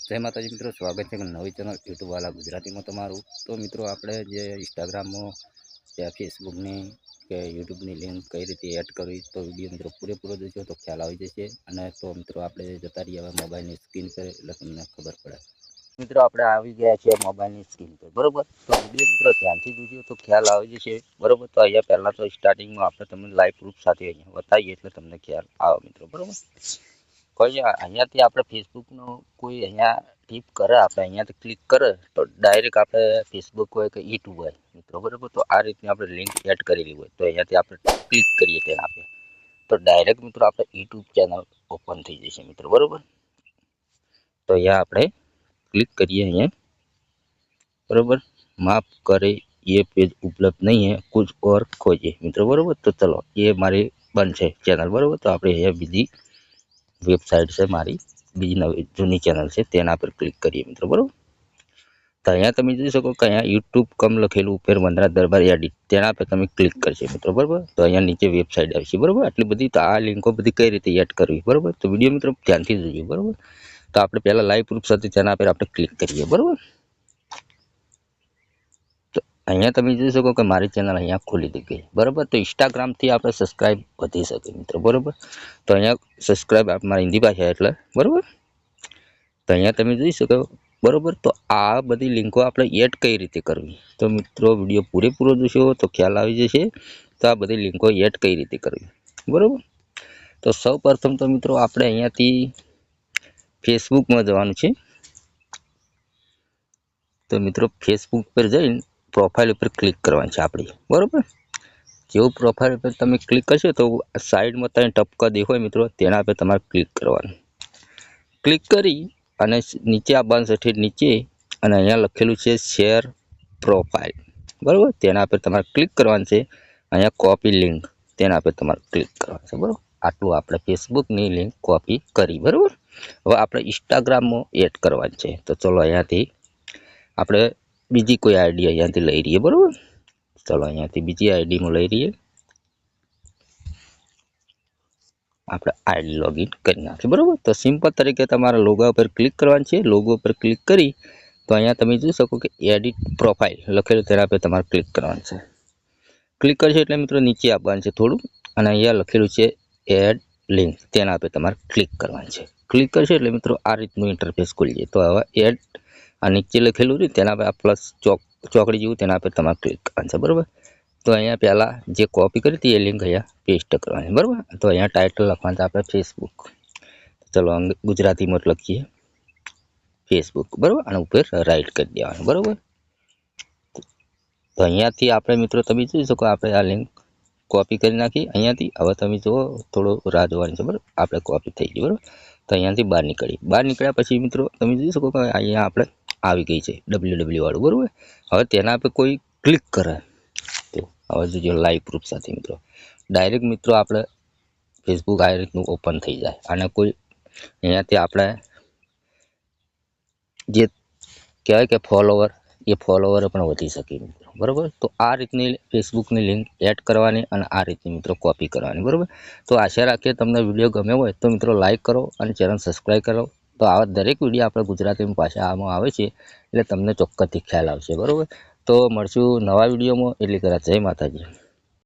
जय माताजी मित्रों, स्वागत है नवी चैनल यूट्यूब वाला गुजराती में तमारू। तो मित्रों આપણે જે इंस्टाग्राम में या फेसबुक ने કે यूट्यूब ની લિંક કઈ રીતે એડ કરવી તો વિડિયો મિત્રો પૂરેપૂરો જોજો તો ખ્યાલ આવી જશે। અને તો મિત્રો આપણે જતા રહીએ હવે મોબાઈલની સ્ક્રીન પર એટલે તમને ખબર પડે। મિત્રો આપણે આવી ગયા છે મોબાઈલની સ્ક્રીન પર, બરોબર। તો વિડિયો મિત્રો ધ્યાનથી જોજો તો ખ્યાલ આવી જશે, બરોબર। તો અહીંયા પહેલા તો સ્ટાર્ટિંગમાં આપણે તમને લાઈવ પ્રૂફ સાથે અહીંયા બતાવીએ એટલે તમને ખ્યાલ આવે મિત્રો, બરોબર। કોઈ અહીંયાથી આપણે ફેસબુકનો કોઈ અહીંયા ટીપ કરે, આપણે અહીંયાથી ક્લિક કરે તો ડાયરેક્ટ આપણે ફેસબુક હોય કે યુટ્યુબ હોય મિત્રો, બરાબર। તો આ રીતની આપણે લિંક એડ કરેલી હોય તો અહીંયાથી આપણે ક્લિક કરીએ તેના પર તો ડાયરેક્ટ મિત્રો આપણે યુટ્યુબ ચેનલ ઓપન થઈ જશે મિત્રો, બરાબર। તો અહીંયા આપણે ક્લિક કરીએ અહીંયા, बराबर। माफ करे ये पेज उपलब्ध नहीं है, कुछ और खोजिए मित्रों, बराबर। तो चलो ये हमारी बंद है चैनल, बराबर। तो आप बीजी वेबसाइट से मारी बीजी नवी जूनी चैनल से तेना पर क्लिक करिए मित्रों, बराबर। तो अँ तब जी सको कि अँ यूट्यूब कम लखेलू फेर वंदना दरबार एडिट तेना पर तब क्लिक करशे मित्रों, बराबर। तो अँ नीचे वेबसाइट आवशे, बराबर। आटली बधी तो आ लिंको बधी कई रीते एड करवी, बराबर। तो विडियो मित्रों ध्यानथी जोजो, बराबर। तो आपणे पहला लाइव प्रूफ साथे तेना पर आपणे क्लिक करिए, बराबर। अँ तब जी सको कि मारी चैनल अँ खोली दी गई, बराबर। तो इंस्टाग्राम थी आप सब्सक्राइब वधी सके मित्रों, बराबर। तो अँ सब्सक्राइब आप मारी हिंदी भाषा एटले, बराबर। तो अँ तब जी सको, बराबर। तो आ बधी लिंको आपणे एड कई रीते करवी तो मित्रों विडियो पूरेपूरो जोशो तो ख्याल आवी जशे। तो आ बधी लिंको एड कई रीते करवी, बराबर। तो सौ प्रथम तो मित्रों आपणे अहींयाथी फेसबुक में जवानुं छे। तो मित्रों फेसबुक पर जईने प्रोफाइल पर क्लिक करवानी छे आपणी, बराबर। जो प्रोफाइल पर तमे क्लिक करशो तो साइड में तने टपका देखाय मित्रों तेना पर तमारे क्लिक करवानुं। क्लिक करी अने नीचे आववानुं छे, ठेठ नीचे अने अहींया लखेलुं छे शेर प्रोफाइल, बराबर। तेना पर तमारे क्लिक करवानुं छे। अहींया कॉपी लिंक तेना पर तमारे क्लिक करवानुं छे, बराबर। आटલું આપણે फेसबुकની लिंक कॉपी करी, बराबर। હવે આપણે इंस्टाग्राम में एड करवानी छे तो चलो અહીંયાથી આપણે બીજી કોઈ आईडी અહીંયાથી લઈ રહીએ, बराबर। चलो અહીંયાથી બીજી आईडी में લઈ રહીએ, આપણે आईडी लॉगिन કરી નાખીએ, बराबर। तो सिंपल तरीके તમારા लोगो पर क्लिक करवानी छे। लोगो पर क्लिक करी तो અહીંયા તમે જોઈ શકો કે एडिट प्रोफाइल લખેલું તેના પર તમારે क्लिक કરવાનું છે। क्लिक करशो એટલે મિત્રો નીચે આવવાનું છે થોડું અને અહીંયા લખેલું છે એડ લિંક તેના પર તમારે ક્લિક કરવાનું છે। ક્લિક કરશો એટલે મિત્રો આ રીતનું ઇન્ટરફેસ ખુલી જાય। તો હવે એડ આ નીચે લખેલું છે તેના પર આ પ્લસ ચોકડી જેવું તેના પર તમારે ક્લિક કરવાનું છે, બરાબર। तो अँ पहला जो कॉपी करी थी ये लिंक अँ पेस्ट करवानी, बराबर। तो अँ टाइटल लखवानुं आप फेसबुक, चलो गुजराती में लखीए फेसबुक, बराबर। और ऊपर राइट कर देवानुं, बराबर। तो अहींयाथी आपणे मित्रों तमे जोई शको आपणे आ लिंक कॉपी करी नाखी अहींयाथी। हवे तमे जुओ थोड़ो राह जोवानी छे, बराबर। आपणे कॉपी थई गई, बराबर। तो अहींयाथी बहार निकळ्या पछी मित्रों तमे जोई शको के अहींया आपणे आवी गई छे www वाळुं, बराबर। हवे तेना पर कोई क्लिक करे तो हवे जोजो लाइव प्रूफ साथे मित्रों डायरेक्ट मित्रों आपणे फेसबुक आ रीतनुं ओपन थई जाय अने कोई अहींयाथी आपणे जे कहेवाय के फॉलोवर ये फॉलोवर पण वधी शके मित्रों, बराबर। तो आ रीतनी फेसबुकनी लिंक एड करवानी अने आ रीतनी मित्रों कॉपी करवानी, बराबर। तो आशा राखीए तमने विडियो गम्यो होय तो मित्रों लाइक करो अने चेनल सब्सक्राइब करो। तो आवा दरेक विडियो आपणे गुजराती भाषामां आवे छे એટલે તમને ચોક્કસથી ખ્યાલ આવશે, બરાબર। તો મળશું નવા વિડીયોમાં, એટલે કે જય માતાજી।